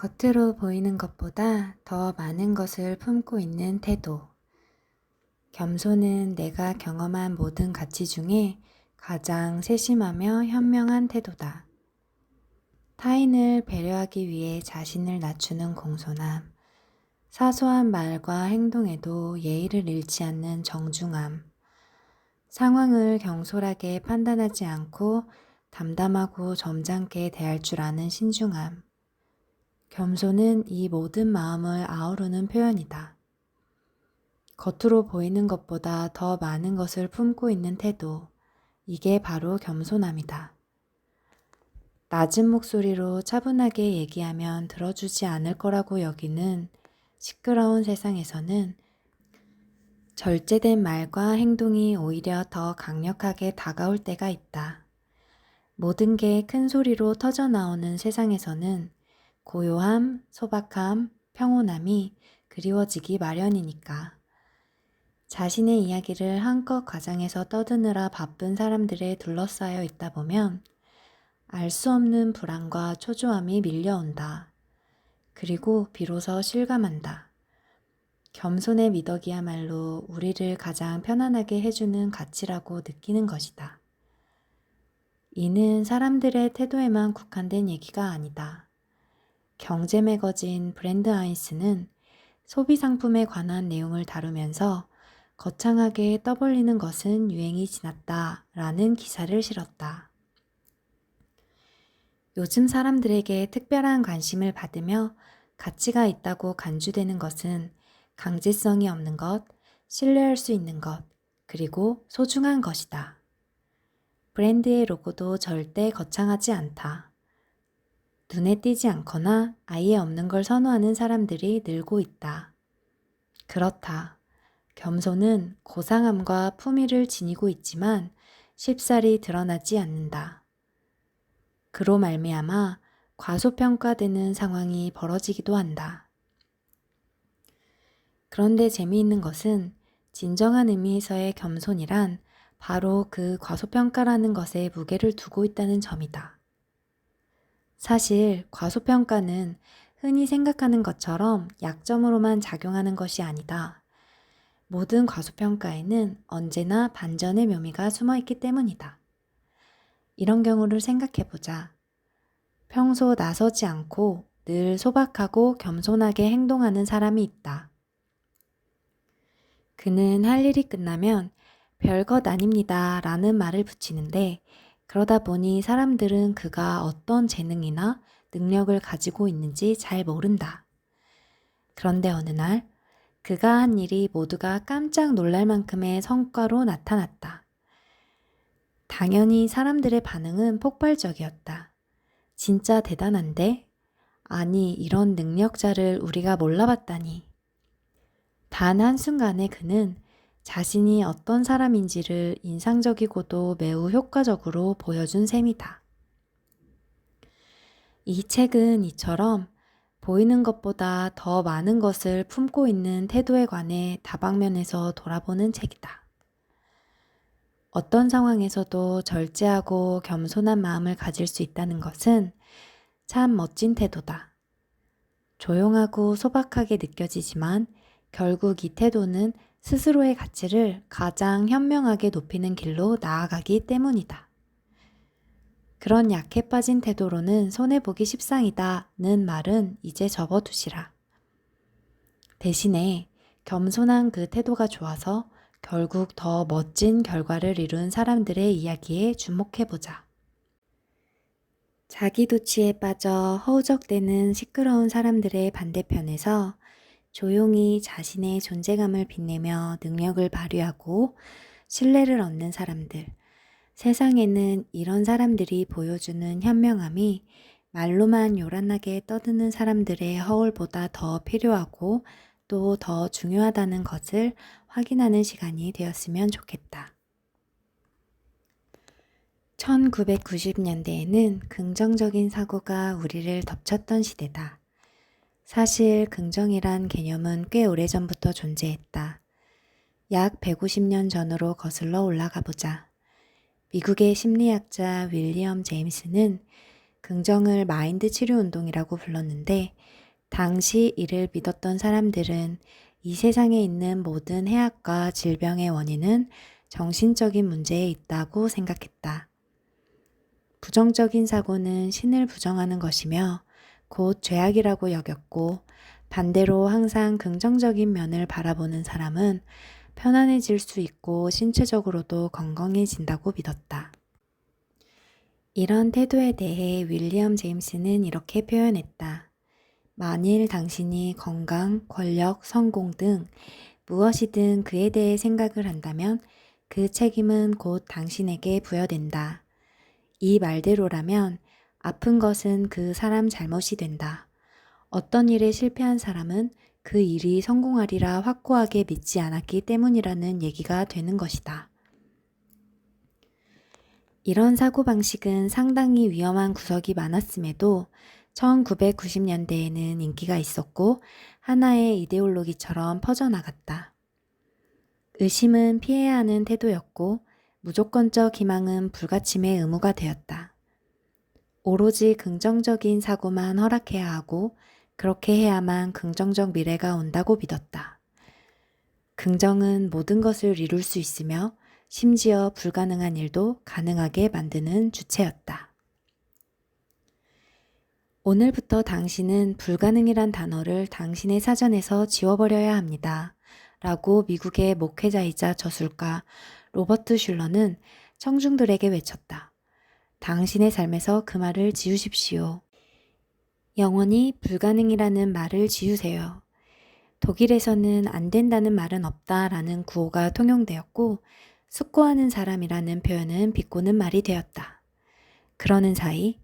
겉으로 보이는 것보다 더 많은 것을 품고 있는 태도. 겸손은 내가 경험한 모든 가치 중에 가장 세심하며 현명한 태도다. 타인을 배려하기 위해 자신을 낮추는 공손함, 사소한 말과 행동에도 예의를 잃지 않는 정중함, 상황을 경솔하게 판단하지 않고 담담하고 점잖게 대할 줄 아는 신중함. 겸손은 이 모든 마음을 아우르는 표현이다. 겉으로 보이는 것보다 더 많은 것을 품고 있는 태도, 이게 바로 겸손함이다. 낮은 목소리로 차분하게 얘기하면 들어주지 않을 거라고 여기는 시끄러운 세상에서는 절제된 말과 행동이 오히려 더 강력하게 다가올 때가 있다. 모든 게 큰 소리로 터져나오는 세상에서는 고요함, 소박함, 평온함이 그리워지기 마련이니까. 자신의 이야기를 한껏 과장해서 떠드느라 바쁜 사람들에 둘러싸여 있다 보면 알 수 없는 불안과 초조함이 밀려온다. 그리고 비로소 실감한다. 겸손의 미덕이야말로 우리를 가장 편안하게 해주는 가치라고 느끼는 것이다. 이는 사람들의 태도에만 국한된 얘기가 아니다. 경제 매거진 브랜드 아이스는 소비 상품에 관한 내용을 다루면서 거창하게 떠벌리는 것은 유행이 지났다 라는 기사를 실었다. 요즘 사람들에게 특별한 관심을 받으며 가치가 있다고 간주되는 것은 강제성이 없는 것, 신뢰할 수 있는 것, 그리고 소중한 것이다. 브랜드의 로고도 절대 거창하지 않다. 눈에 띄지 않거나 아예 없는 걸 선호하는 사람들이 늘고 있다. 그렇다. 겸손은 고상함과 품위를 지니고 있지만 쉽사리 드러나지 않는다. 그로 말미암아 과소평가되는 상황이 벌어지기도 한다. 그런데 재미있는 것은 진정한 의미에서의 겸손이란 바로 그 과소평가라는 것에 무게를 두고 있다는 점이다. 사실 과소평가는 흔히 생각하는 것처럼 약점으로만 작용하는 것이 아니다. 모든 과소평가에는 언제나 반전의 묘미가 숨어 있기 때문이다. 이런 경우를 생각해보자. 평소 나서지 않고 늘 소박하고 겸손하게 행동하는 사람이 있다. 그는 할 일이 끝나면 별것 아닙니다 라는 말을 붙이는데 그러다 보니 사람들은 그가 어떤 재능이나 능력을 가지고 있는지 잘 모른다. 그런데 어느 날 그가 한 일이 모두가 깜짝 놀랄 만큼의 성과로 나타났다. 당연히 사람들의 반응은 폭발적이었다. 진짜 대단한데? 아니, 이런 능력자를 우리가 몰라봤다니. 단 한순간에 그는 자신이 어떤 사람인지를 인상적이고도 매우 효과적으로 보여준 셈이다. 이 책은 이처럼 보이는 것보다 더 많은 것을 품고 있는 태도에 관해 다방면에서 돌아보는 책이다. 어떤 상황에서도 절제하고 겸손한 마음을 가질 수 있다는 것은 참 멋진 태도다. 조용하고 소박하게 느껴지지만 결국 이 태도는 스스로의 가치를 가장 현명하게 높이는 길로 나아가기 때문이다. 그런 약해 빠진 태도로는 손해보기 십상이다는 말은 이제 접어두시라. 대신에 겸손한 그 태도가 좋아서 결국 더 멋진 결과를 이룬 사람들의 이야기에 주목해보자. 자기도취에 빠져 허우적대는 시끄러운 사람들의 반대편에서 조용히 자신의 존재감을 빛내며 능력을 발휘하고 신뢰를 얻는 사람들, 세상에는 이런 사람들이 보여주는 현명함이 말로만 요란하게 떠드는 사람들의 허울보다 더 필요하고 또 더 중요하다는 것을 확인하는 시간이 되었으면 좋겠다. 1990년대에는 긍정적인 사고가 우리를 덮쳤던 시대다. 사실 긍정이란 개념은 꽤 오래전부터 존재했다. 약 150년 전으로 거슬러 올라가 보자. 미국의 심리학자 윌리엄 제임스는 긍정을 마인드 치료 운동이라고 불렀는데, 당시 이를 믿었던 사람들은 이 세상에 있는 모든 해악과 질병의 원인은 정신적인 문제에 있다고 생각했다. 부정적인 사고는 신을 부정하는 것이며 곧 죄악이라고 여겼고, 반대로 항상 긍정적인 면을 바라보는 사람은 편안해질 수 있고 신체적으로도 건강해진다고 믿었다. 이런 태도에 대해 윌리엄 제임스는 이렇게 표현했다. 만일 당신이 건강, 권력, 성공 등 무엇이든 그에 대해 생각을 한다면 그 책임은 곧 당신에게 부여된다. 이 말대로라면 아픈 것은 그 사람 잘못이 된다. 어떤 일에 실패한 사람은 그 일이 성공하리라 확고하게 믿지 않았기 때문이라는 얘기가 되는 것이다. 이런 사고방식은 상당히 위험한 구석이 많았음에도 1990년대에는 인기가 있었고 하나의 이데올로기처럼 퍼져나갔다. 의심은 피해야 하는 태도였고 무조건적 희망은 불가침의 의무가 되었다. 오로지 긍정적인 사고만 허락해야 하고 그렇게 해야만 긍정적 미래가 온다고 믿었다. 긍정은 모든 것을 이룰 수 있으며 심지어 불가능한 일도 가능하게 만드는 주체였다. 오늘부터 당신은 불가능이란 단어를 당신의 사전에서 지워버려야 합니다. 라고 미국의 목회자이자 저술가 로버트 슐러는 청중들에게 외쳤다. 당신의 삶에서 그 말을 지우십시오. 영원히 불가능이라는 말을 지우세요. 독일에서는 안 된다는 말은 없다라는 구호가 통용되었고 숙고하는 사람이라는 표현은 비꼬는 말이 되었다. 그러는 사이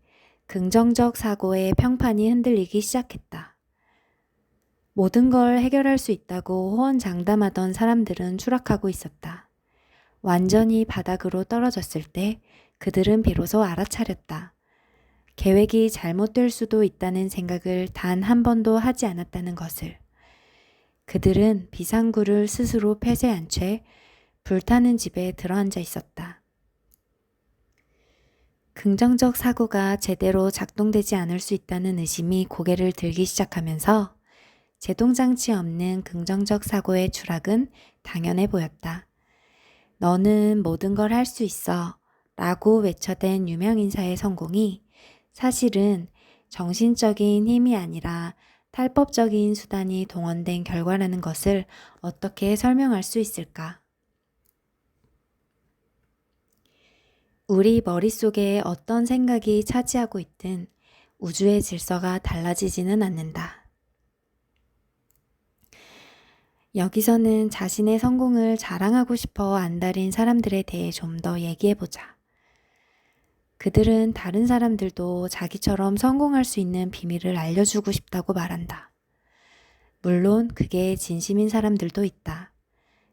긍정적 사고의 평판이 흔들리기 시작했다. 모든 걸 해결할 수 있다고 호언장담하던 사람들은 추락하고 있었다. 완전히 바닥으로 떨어졌을 때 그들은 비로소 알아차렸다. 계획이 잘못될 수도 있다는 생각을 단 한 번도 하지 않았다는 것을. 그들은 비상구를 스스로 폐쇄한 채 불타는 집에 들어앉아 있었다. 긍정적 사고가 제대로 작동되지 않을 수 있다는 의심이 고개를 들기 시작하면서 제동장치 없는 긍정적 사고의 추락은 당연해 보였다. 너는 모든 걸 할 수 있어 라고 외쳐댄 유명인사의 성공이 사실은 정신적인 힘이 아니라 탈법적인 수단이 동원된 결과라는 것을 어떻게 설명할 수 있을까? 우리 머릿속에 어떤 생각이 차지하고 있든 우주의 질서가 달라지지는 않는다. 여기서는 자신의 성공을 자랑하고 싶어 안달인 사람들에 대해 좀 더 얘기해보자. 그들은 다른 사람들도 자기처럼 성공할 수 있는 비밀을 알려주고 싶다고 말한다. 물론 그게 진심인 사람들도 있다.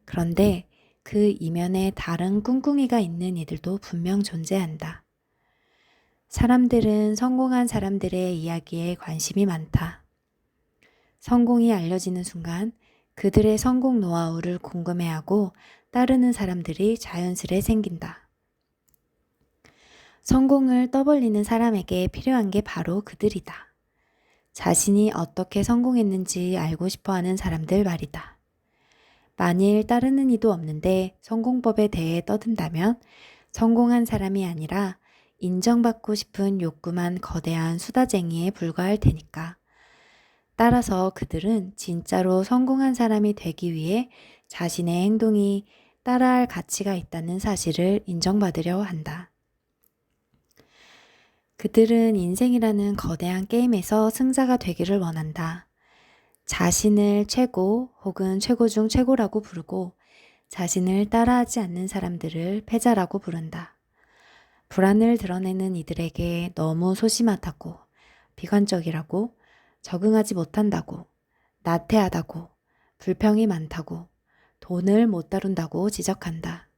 그런데 그 이면에 다른 꿍꿍이가 있는 이들도 분명 존재한다. 사람들은 성공한 사람들의 이야기에 관심이 많다. 성공이 알려지는 순간 그들의 성공 노하우를 궁금해하고 따르는 사람들이 자연스레 생긴다. 성공을 떠벌리는 사람에게 필요한 게 바로 그들이다. 자신이 어떻게 성공했는지 알고 싶어하는 사람들 말이다. 만일 따르는 이도 없는데 성공법에 대해 떠든다면 성공한 사람이 아니라 인정받고 싶은 욕구만 거대한 수다쟁이에 불과할 테니까. 따라서 그들은 진짜로 성공한 사람이 되기 위해 자신의 행동이 따라할 가치가 있다는 사실을 인정받으려 한다. 그들은 인생이라는 거대한 게임에서 승자가 되기를 원한다. 자신을 최고 혹은 최고 중 최고라고 부르고 자신을 따라하지 않는 사람들을 패자라고 부른다. 불안을 드러내는 이들에게 너무 소심하다고, 비관적이라고, 적응하지 못한다고, 나태하다고, 불평이 많다고, 돈을 못 다룬다고 지적한다.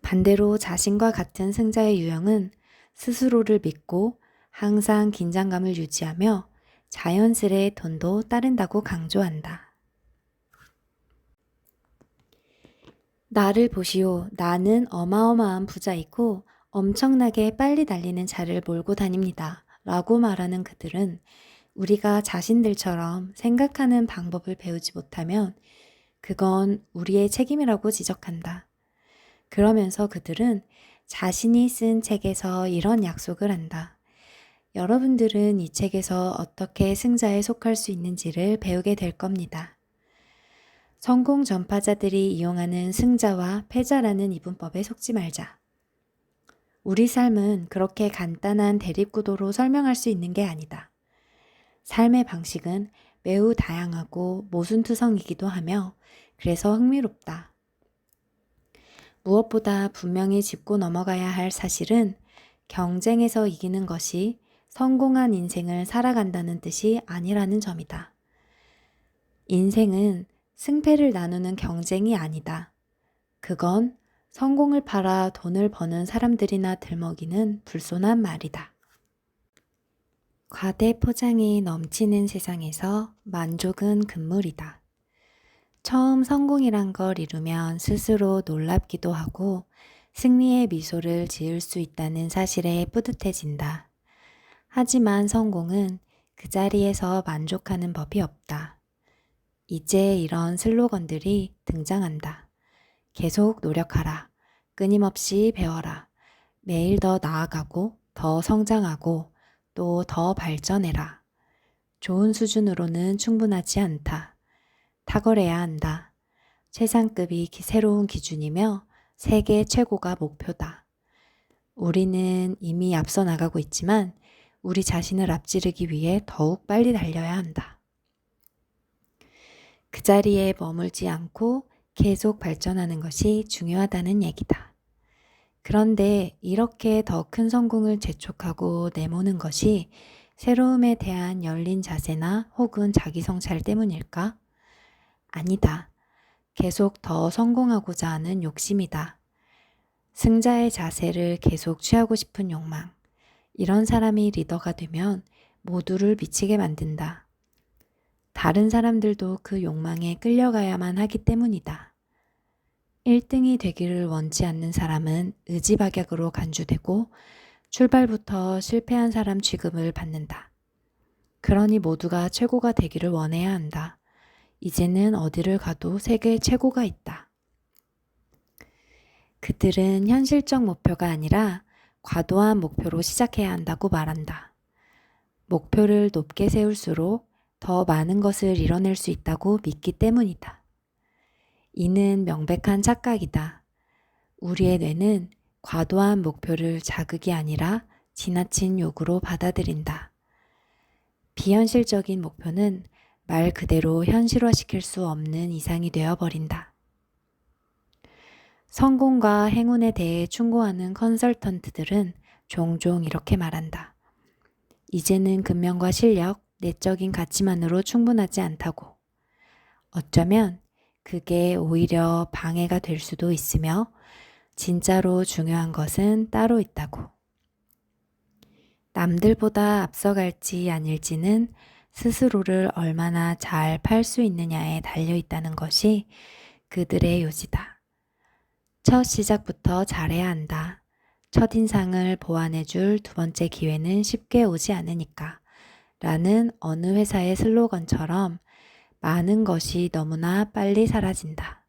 반대로 자신과 같은 승자의 유형은 스스로를 믿고 항상 긴장감을 유지하며 자연스레 돈도 따른다고 강조한다. 나를 보시오. 나는 어마어마한 부자이고 엄청나게 빨리 달리는 차를 몰고 다닙니다. 라고 말하는 그들은 우리가 자신들처럼 생각하는 방법을 배우지 못하면 그건 우리의 책임이라고 지적한다. 그러면서 그들은 자신이 쓴 책에서 이런 약속을 한다. 여러분들은 이 책에서 어떻게 승자에 속할 수 있는지를 배우게 될 겁니다. 성공 전파자들이 이용하는 승자와 패자라는 이분법에 속지 말자. 우리 삶은 그렇게 간단한 대립구도로 설명할 수 있는 게 아니다. 삶의 방식은 매우 다양하고 모순투성이기도 하며 그래서 흥미롭다. 무엇보다 분명히 짚고 넘어가야 할 사실은 경쟁에서 이기는 것이 성공한 인생을 살아간다는 뜻이 아니라는 점이다. 인생은 승패를 나누는 경쟁이 아니다. 그건 성공을 팔아 돈을 버는 사람들이나 들먹이는 불손한 말이다. 과대 포장이 넘치는 세상에서 만족은 금물이다. 처음 성공이란 걸 이루면 스스로 놀랍기도 하고 승리의 미소를 지을 수 있다는 사실에 뿌듯해진다. 하지만 성공은 그 자리에서 만족하는 법이 없다. 이제 이런 슬로건들이 등장한다. 계속 노력하라. 끊임없이 배워라. 매일 더 나아가고 더 성장하고 또 더 발전해라. 좋은 수준으로는 충분하지 않다. 탁월해야 한다. 최상급이 새로운 기준이며 세계 최고가 목표다. 우리는 이미 앞서 나가고 있지만 우리 자신을 앞지르기 위해 더욱 빨리 달려야 한다. 그 자리에 머물지 않고 계속 발전하는 것이 중요하다는 얘기다. 그런데 이렇게 더 큰 성공을 재촉하고 내모는 것이 새로움에 대한 열린 자세나 혹은 자기 성찰 때문일까? 아니다. 계속 더 성공하고자 하는 욕심이다. 승자의 자세를 계속 취하고 싶은 욕망. 이런 사람이 리더가 되면 모두를 미치게 만든다. 다른 사람들도 그 욕망에 끌려가야만 하기 때문이다. 1등이 되기를 원치 않는 사람은 의지박약으로 간주되고 출발부터 실패한 사람 취급을 받는다. 그러니 모두가 최고가 되기를 원해야 한다. 이제는 어디를 가도 세계 최고가 있다. 그들은 현실적 목표가 아니라 과도한 목표로 시작해야 한다고 말한다. 목표를 높게 세울수록 더 많은 것을 이뤄낼 수 있다고 믿기 때문이다. 이는 명백한 착각이다. 우리의 뇌는 과도한 목표를 자극이 아니라 지나친 요구로 받아들인다. 비현실적인 목표는 말 그대로 현실화시킬 수 없는 이상이 되어버린다. 성공과 행운에 대해 충고하는 컨설턴트들은 종종 이렇게 말한다. 이제는 근면과 실력, 내적인 가치만으로 충분하지 않다고. 어쩌면 그게 오히려 방해가 될 수도 있으며 진짜로 중요한 것은 따로 있다고. 남들보다 앞서갈지 아닐지는 스스로를 얼마나 잘 팔 수 있느냐에 달려 있다는 것이 그들의 요지다. 첫 시작부터 잘해야 한다. 첫인상을 보완해줄 두 번째 기회는 쉽게 오지 않으니까. 라는 어느 회사의 슬로건처럼 많은 것이 너무나 빨리 사라진다.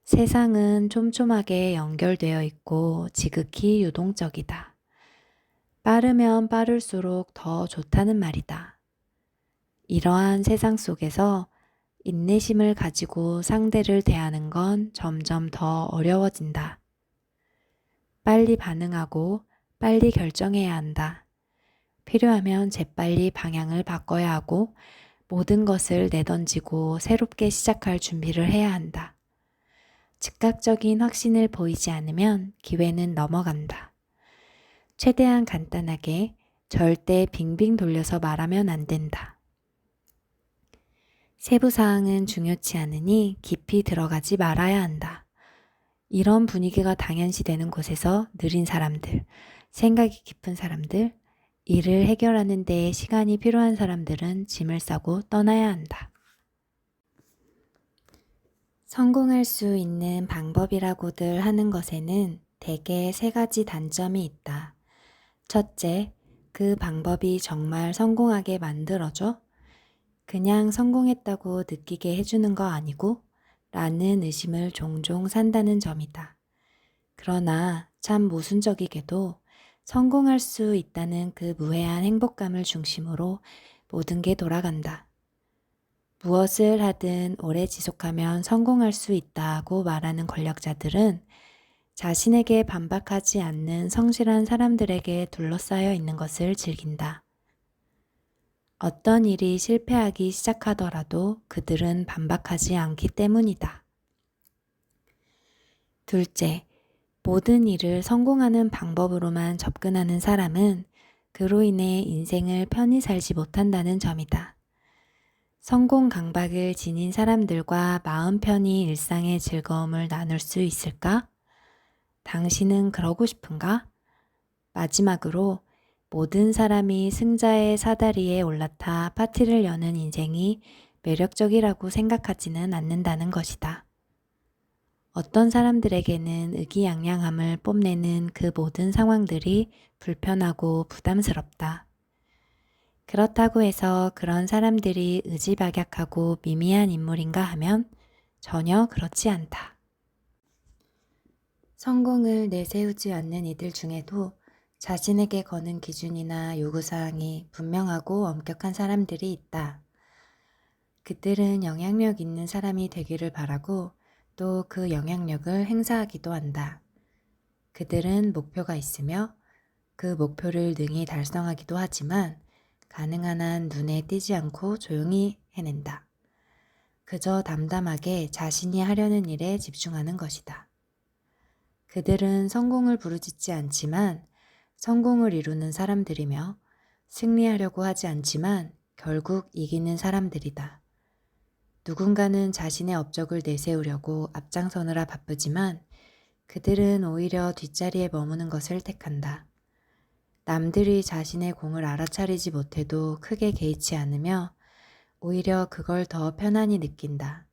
세상은 촘촘하게 연결되어 있고 지극히 유동적이다. 빠르면 빠를수록 더 좋다는 말이다. 이러한 세상 속에서 인내심을 가지고 상대를 대하는 건 점점 더 어려워진다. 빨리 반응하고 빨리 결정해야 한다. 필요하면 재빨리 방향을 바꿔야 하고 모든 것을 내던지고 새롭게 시작할 준비를 해야 한다. 즉각적인 확신을 보이지 않으면 기회는 넘어간다. 최대한 간단하게 절대 빙빙 돌려서 말하면 안 된다. 세부사항은 중요치 않으니 깊이 들어가지 말아야 한다. 이런 분위기가 당연시되는 곳에서 느린 사람들, 생각이 깊은 사람들, 일을 해결하는 데 시간이 필요한 사람들은 짐을 싸고 떠나야 한다. 성공할 수 있는 방법이라고들 하는 것에는 대개 세 가지 단점이 있다. 첫째, 그 방법이 정말 성공하게 만들어줘? 그냥 성공했다고 느끼게 해주는 거 아니고? 라는 의심을 종종 산다는 점이다. 그러나 참 모순적이게도 성공할 수 있다는 그 무해한 행복감을 중심으로 모든 게 돌아간다. 무엇을 하든 오래 지속하면 성공할 수 있다고 말하는 권력자들은 자신에게 반박하지 않는 성실한 사람들에게 둘러싸여 있는 것을 즐긴다. 어떤 일이 실패하기 시작하더라도 그들은 반박하지 않기 때문이다. 둘째, 모든 일을 성공하는 방법으로만 접근하는 사람은 그로 인해 인생을 편히 살지 못한다는 점이다. 성공 강박을 지닌 사람들과 마음 편히 일상의 즐거움을 나눌 수 있을까? 당신은 그러고 싶은가? 마지막으로 모든 사람이 승자의 사다리에 올라타 파티를 여는 인생이 매력적이라고 생각하지는 않는다는 것이다. 어떤 사람들에게는 의기양양함을 뽐내는 그 모든 상황들이 불편하고 부담스럽다. 그렇다고 해서 그런 사람들이 의지박약하고 미미한 인물인가 하면 전혀 그렇지 않다. 성공을 내세우지 않는 이들 중에도 자신에게 거는 기준이나 요구사항이 분명하고 엄격한 사람들이 있다. 그들은 영향력 있는 사람이 되기를 바라고 또 그 영향력을 행사하기도 한다. 그들은 목표가 있으며 그 목표를 능히 달성하기도 하지만 가능한 한 눈에 띄지 않고 조용히 해낸다. 그저 담담하게 자신이 하려는 일에 집중하는 것이다. 그들은 성공을 부르짖지 않지만 성공을 이루는 사람들이며 승리하려고 하지 않지만 결국 이기는 사람들이다. 누군가는 자신의 업적을 내세우려고 앞장서느라 바쁘지만 그들은 오히려 뒷자리에 머무는 것을 택한다. 남들이 자신의 공을 알아차리지 못해도 크게 개의치 않으며 오히려 그걸 더 편안히 느낀다.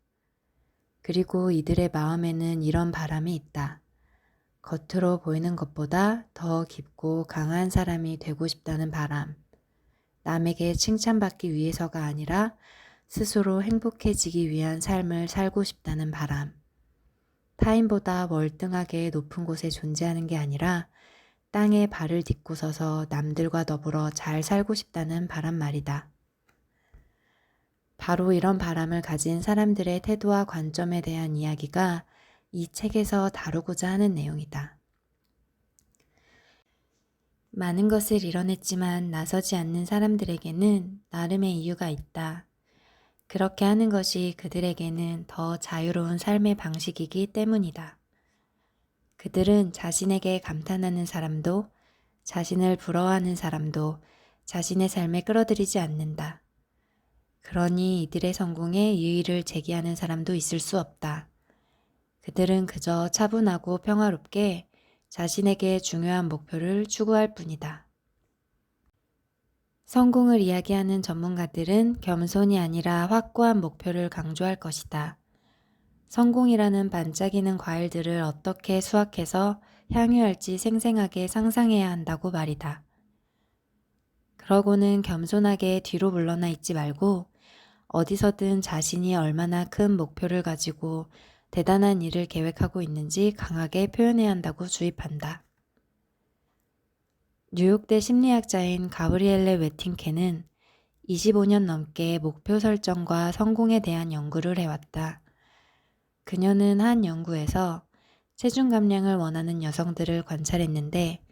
그리고 이들의 마음에는 이런 바람이 있다. 겉으로 보이는 것보다 더 깊고 강한 사람이 되고 싶다는 바람. 남에게 칭찬받기 위해서가 아니라 스스로 행복해지기 위한 삶을 살고 싶다는 바람. 타인보다 월등하게 높은 곳에 존재하는 게 아니라 땅에 발을 딛고 서서 남들과 더불어 잘 살고 싶다는 바람 말이다. 바로 이런 바람을 가진 사람들의 태도와 관점에 대한 이야기가 이 책에서 다루고자 하는 내용이다. 많은 것을 이뤄냈지만 나서지 않는 사람들에게는 나름의 이유가 있다. 그렇게 하는 것이 그들에게는 더 자유로운 삶의 방식이기 때문이다. 그들은 자신에게 감탄하는 사람도, 자신을 부러워하는 사람도 자신의 삶에 끌어들이지 않는다. 그러니 이들의 성공에 유의를 제기하는 사람도 있을 수 없다. 그들은 그저 차분하고 평화롭게 자신에게 중요한 목표를 추구할 뿐이다. 성공을 이야기하는 전문가들은 겸손이 아니라 확고한 목표를 강조할 것이다. 성공이라는 반짝이는 과일들을 어떻게 수확해서 향유할지 생생하게 상상해야 한다고 말이다. 그러고는 겸손하게 뒤로 물러나 있지 말고 어디서든 자신이 얼마나 큰 목표를 가지고 대단한 일을 계획하고 있는지 강하게 표현해야 한다고 주입한다. 뉴욕대 심리학자인 가브리엘레 웨팅케는 25년 넘게 목표 설정과 성공에 대한 연구를 해왔다. 그녀는 한 연구에서 체중 감량을 원하는 여성들을 관찰했는데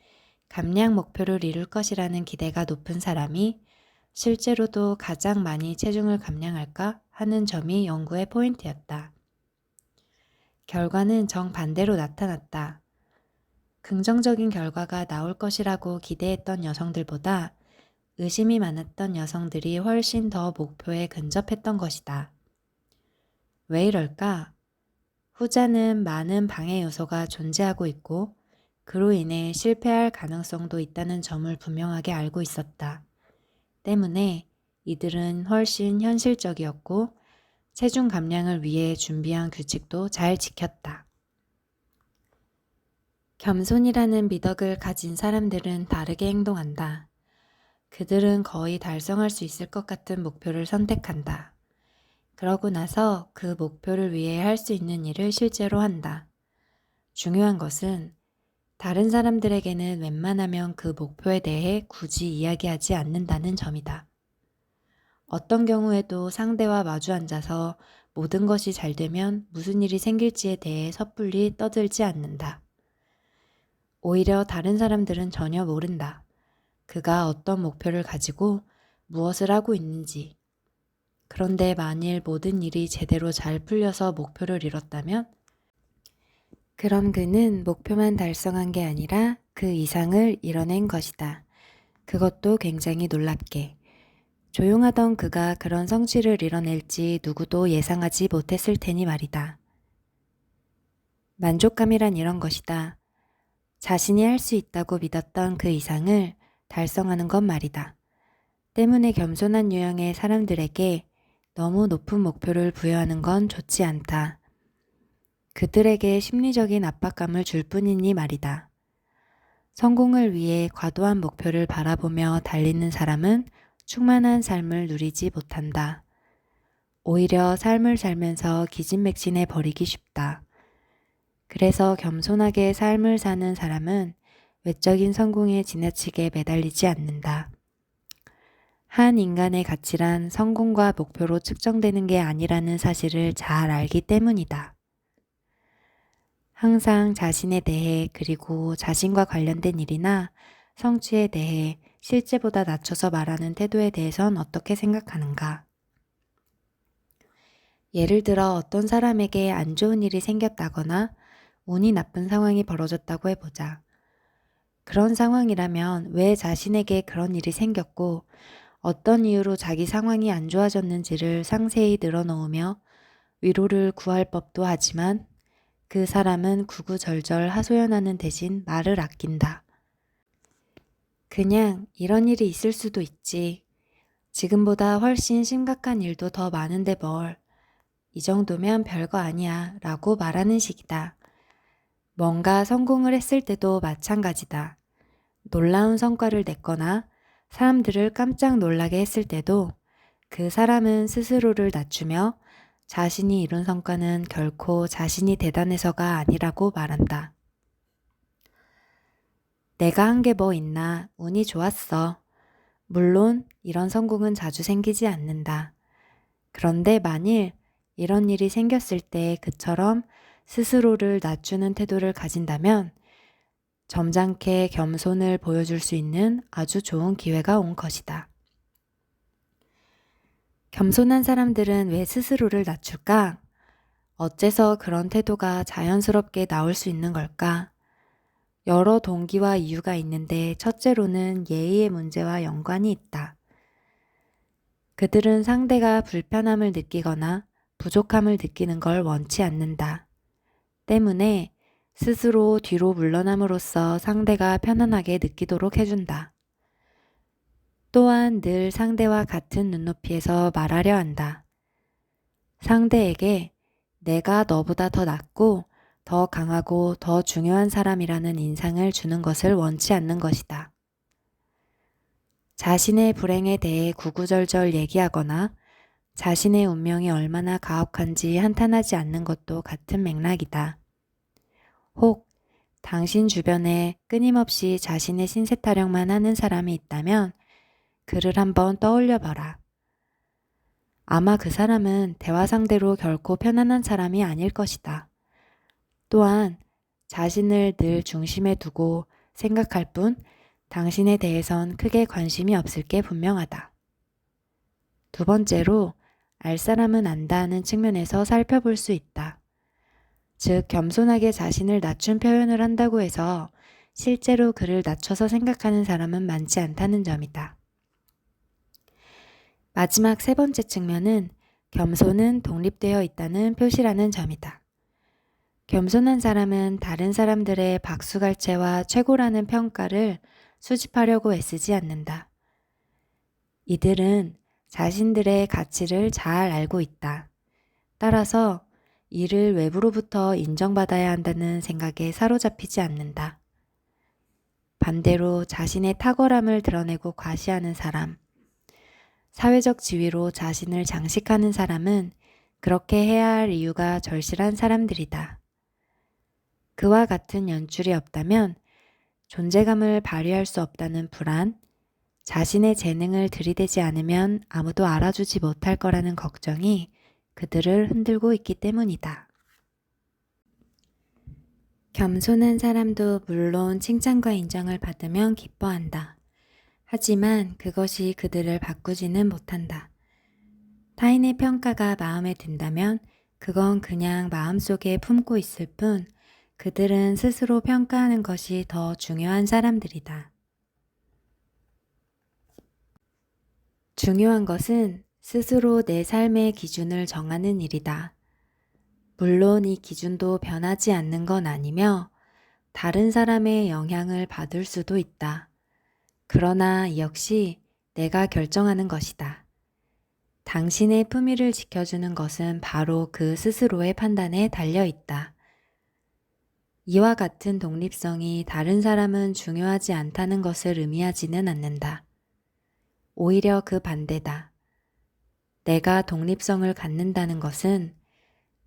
감량 목표를 이룰 것이라는 기대가 높은 사람이 실제로도 가장 많이 체중을 감량할까 하는 점이 연구의 포인트였다. 결과는 정반대로 나타났다. 긍정적인 결과가 나올 것이라고 기대했던 여성들보다 의심이 많았던 여성들이 훨씬 더 목표에 근접했던 것이다. 왜 이럴까? 후자는 많은 방해 요소가 존재하고 있고 그로 인해 실패할 가능성도 있다는 점을 분명하게 알고 있었다. 때문에 이들은 훨씬 현실적이었고 체중 감량을 위해 준비한 규칙도 잘 지켰다. 겸손이라는 미덕을 가진 사람들은 다르게 행동한다. 그들은 거의 달성할 수 있을 것 같은 목표를 선택한다. 그러고 나서 그 목표를 위해 할 수 있는 일을 실제로 한다. 중요한 것은 다른 사람들에게는 웬만하면 그 목표에 대해 굳이 이야기하지 않는다는 점이다. 어떤 경우에도 상대와 마주 앉아서 모든 것이 잘 되면 무슨 일이 생길지에 대해 섣불리 떠들지 않는다. 오히려 다른 사람들은 전혀 모른다. 그가 어떤 목표를 가지고 무엇을 하고 있는지. 그런데 만일 모든 일이 제대로 잘 풀려서 목표를 이뤘다면 그럼 그는 목표만 달성한 게 아니라 그 이상을 이뤄낸 것이다. 그것도 굉장히 놀랍게. 조용하던 그가 그런 성취를 이뤄낼지 누구도 예상하지 못했을 테니 말이다. 만족감이란 이런 것이다. 자신이 할 수 있다고 믿었던 그 이상을 달성하는 것 말이다. 때문에 겸손한 유형의 사람들에게 너무 높은 목표를 부여하는 건 좋지 않다. 그들에게 심리적인 압박감을 줄 뿐이니 말이다. 성공을 위해 과도한 목표를 바라보며 달리는 사람은 충만한 삶을 누리지 못한다. 오히려 삶을 살면서 기진맥진해 버리기 쉽다. 그래서 겸손하게 삶을 사는 사람은 외적인 성공에 지나치게 매달리지 않는다. 한 인간의 가치란 성공과 목표로 측정되는 게 아니라는 사실을 잘 알기 때문이다. 항상 자신에 대해 그리고 자신과 관련된 일이나 성취에 대해 실제보다 낮춰서 말하는 태도에 대해선 어떻게 생각하는가? 예를 들어 어떤 사람에게 안 좋은 일이 생겼다거나 운이 나쁜 상황이 벌어졌다고 해보자. 그런 상황이라면 왜 자신에게 그런 일이 생겼고 어떤 이유로 자기 상황이 안 좋아졌는지를 상세히 늘어놓으며 위로를 구할 법도 하지만 그 사람은 구구절절 하소연하는 대신 말을 아낀다. 그냥 이런 일이 있을 수도 있지. 지금보다 훨씬 심각한 일도 더 많은데 뭘. 이 정도면 별거 아니야 라고 말하는 식이다. 뭔가 성공을 했을 때도 마찬가지다. 놀라운 성과를 냈거나 사람들을 깜짝 놀라게 했을 때도 그 사람은 스스로를 낮추며 자신이 이룬 성과는 결코 자신이 대단해서가 아니라고 말한다. 내가 한 게 뭐 있나 운이 좋았어. 물론 이런 성공은 자주 생기지 않는다. 그런데 만일 이런 일이 생겼을 때 그처럼 스스로를 낮추는 태도를 가진다면 점잖게 겸손을 보여줄 수 있는 아주 좋은 기회가 온 것이다. 겸손한 사람들은 왜 스스로를 낮출까? 어째서 그런 태도가 자연스럽게 나올 수 있는 걸까? 여러 동기와 이유가 있는데 첫째로는 예의의 문제와 연관이 있다. 그들은 상대가 불편함을 느끼거나 부족함을 느끼는 걸 원치 않는다. 때문에 스스로 뒤로 물러남으로써 상대가 편안하게 느끼도록 해준다. 또한 늘 상대와 같은 눈높이에서 말하려 한다. 상대에게 내가 너보다 더 낫고 더 강하고 더 중요한 사람이라는 인상을 주는 것을 원치 않는 것이다. 자신의 불행에 대해 구구절절 얘기하거나 자신의 운명이 얼마나 가혹한지 한탄하지 않는 것도 같은 맥락이다. 혹 당신 주변에 끊임없이 자신의 신세 타령만 하는 사람이 있다면 그를 한번 떠올려 봐라. 아마 그 사람은 대화 상대로 결코 편안한 사람이 아닐 것이다. 또한 자신을 늘 중심에 두고 생각할 뿐 당신에 대해선 크게 관심이 없을 게 분명하다. 두 번째로 알 사람은 안다는 측면에서 살펴볼 수 있다. 즉 겸손하게 자신을 낮춘 표현을 한다고 해서 실제로 그를 낮춰서 생각하는 사람은 많지 않다는 점이다. 마지막 세 번째 측면은 겸손은 독립되어 있다는 표시라는 점이다. 겸손한 사람은 다른 사람들의 박수갈채와 최고라는 평가를 수집하려고 애쓰지 않는다. 이들은 자신들의 가치를 잘 알고 있다. 따라서 일을 외부로부터 인정받아야 한다는 생각에 사로잡히지 않는다. 반대로 자신의 탁월함을 드러내고 과시하는 사람, 사회적 지위로 자신을 장식하는 사람은 그렇게 해야 할 이유가 절실한 사람들이다. 그와 같은 연출이 없다면 존재감을 발휘할 수 없다는 불안, 자신의 재능을 들이대지 않으면 아무도 알아주지 못할 거라는 걱정이 그들을 흔들고 있기 때문이다. 겸손한 사람도 물론 칭찬과 인정을 받으면 기뻐한다. 하지만 그것이 그들을 바꾸지는 못한다. 타인의 평가가 마음에 든다면 그건 그냥 마음속에 품고 있을 뿐 그들은 스스로 평가하는 것이 더 중요한 사람들이다. 중요한 것은 스스로 내 삶의 기준을 정하는 일이다. 물론 이 기준도 변하지 않는 건 아니며 다른 사람의 영향을 받을 수도 있다. 그러나 이 역시 내가 결정하는 것이다. 당신의 품위를 지켜주는 것은 바로 그 스스로의 판단에 달려 있다. 이와 같은 독립성이 다른 사람은 중요하지 않다는 것을 의미하지는 않는다. 오히려 그 반대다. 내가 독립성을 갖는다는 것은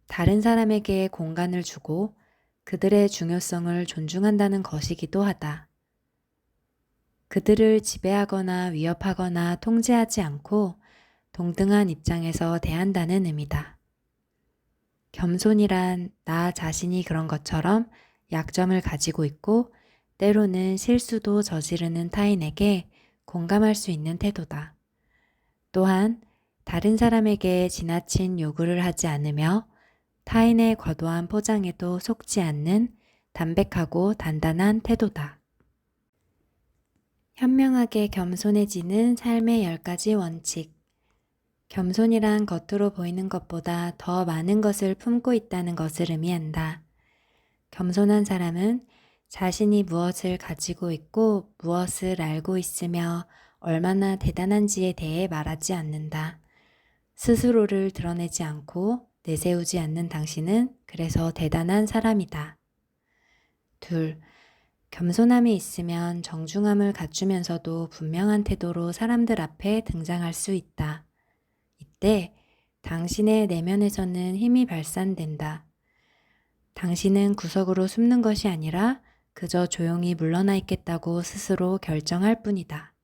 다른 사람에게 공간을 주고 그들의 중요성을 존중한다는 것이기도 하다. 그들을 지배하거나 위협하거나 통제하지 않고 동등한 입장에서 대한다는 의미다. 겸손이란 나 자신이 그런 것처럼 약점을 가지고 있고 때로는 실수도 저지르는 타인에게 공감할 수 있는 태도다. 또한 다른 사람에게 지나친 요구를 하지 않으며 타인의 과도한 포장에도 속지 않는 담백하고 단단한 태도다. 현명하게 겸손해지는 삶의 10가지 원칙. 겸손이란 겉으로 보이는 것보다 더 많은 것을 품고 있다는 것을 의미한다. 겸손한 사람은 자신이 무엇을 가지고 있고 무엇을 알고 있으며 얼마나 대단한지에 대해 말하지 않는다. 스스로를 드러내지 않고 내세우지 않는 당신은 그래서 대단한 사람이다. 2. 겸손함이 있으면 정중함을 갖추면서도 분명한 태도로 사람들 앞에 등장할 수 있다. 이때 당신의 내면에서는 힘이 발산된다. 당신은 구석으로 숨는 것이 아니라 그저 조용히 물러나 있겠다고 스스로 결정할 뿐이다.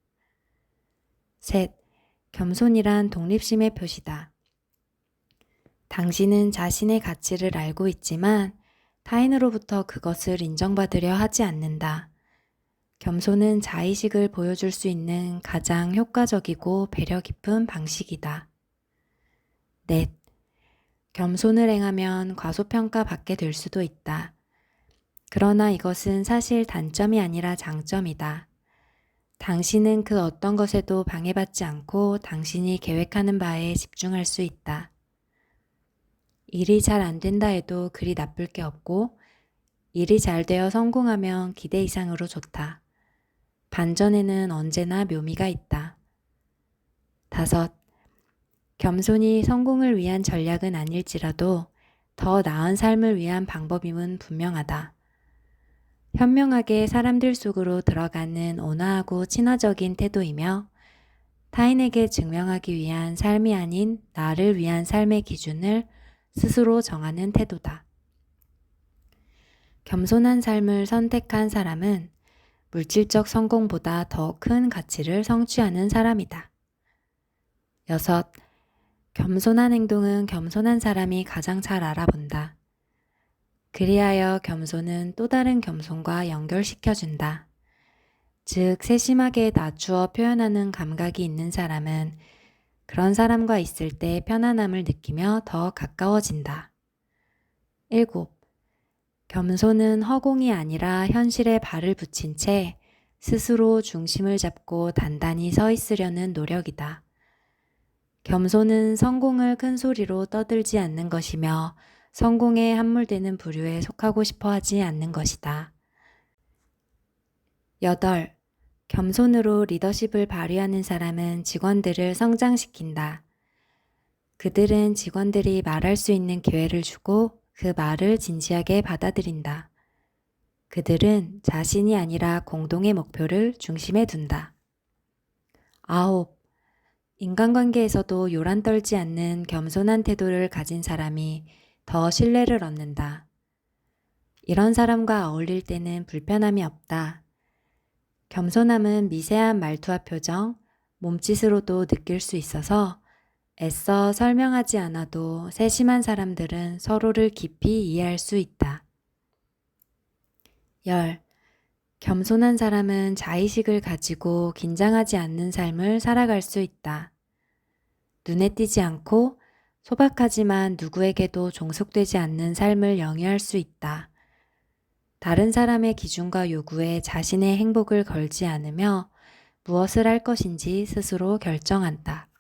3. 겸손이란 독립심의 표시다. 당신은 자신의 가치를 알고 있지만 타인으로부터 그것을 인정받으려 하지 않는다. 겸손은 자의식을 보여줄 수 있는 가장 효과적이고 배려 깊은 방식이다. 4. 겸손을 행하면 과소평가 받게 될 수도 있다. 그러나 이것은 사실 단점이 아니라 장점이다. 당신은 그 어떤 것에도 방해받지 않고 당신이 계획하는 바에 집중할 수 있다. 일이 잘 안 된다 해도 그리 나쁠 게 없고 일이 잘 되어 성공하면 기대 이상으로 좋다. 반전에는 언제나 묘미가 있다. 5. 겸손이 성공을 위한 전략은 아닐지라도 더 나은 삶을 위한 방법임은 분명하다. 현명하게 사람들 속으로 들어가는 온화하고 친화적인 태도이며 타인에게 증명하기 위한 삶이 아닌 나를 위한 삶의 기준을 스스로 정하는 태도다. 겸손한 삶을 선택한 사람은 물질적 성공보다 더 큰 가치를 성취하는 사람이다. 6. 겸손한 행동은 겸손한 사람이 가장 잘 알아본다. 그리하여 겸손은 또 다른 겸손과 연결시켜준다. 즉, 세심하게 낮추어 표현하는 감각이 있는 사람은 그런 사람과 있을 때 편안함을 느끼며 더 가까워진다. 7. 겸손은 허공이 아니라 현실에 발을 붙인 채 스스로 중심을 잡고 단단히 서 있으려는 노력이다. 겸손은 성공을 큰 소리로 떠들지 않는 것이며 성공에 함몰되는 부류에 속하고 싶어 하지 않는 것이다. 8. 겸손으로 리더십을 발휘하는 사람은 직원들을 성장시킨다. 그들은 직원들이 말할 수 있는 기회를 주고 그 말을 진지하게 받아들인다. 그들은 자신이 아니라 공동의 목표를 중심에 둔다. 9. 인간관계에서도 요란 떨지 않는 겸손한 태도를 가진 사람이 더 신뢰를 얻는다. 이런 사람과 어울릴 때는 불편함이 없다. 겸손함은 미세한 말투와 표정, 몸짓으로도 느낄 수 있어서 애써 설명하지 않아도 세심한 사람들은 서로를 깊이 이해할 수 있다. 10. 겸손한 사람은 자의식을 가지고 긴장하지 않는 삶을 살아갈 수 있다. 눈에 띄지 않고 소박하지만 누구에게도 종속되지 않는 삶을 영위할 수 있다. 다른 사람의 기준과 요구에 자신의 행복을 걸지 않으며 무엇을 할 것인지 스스로 결정한다.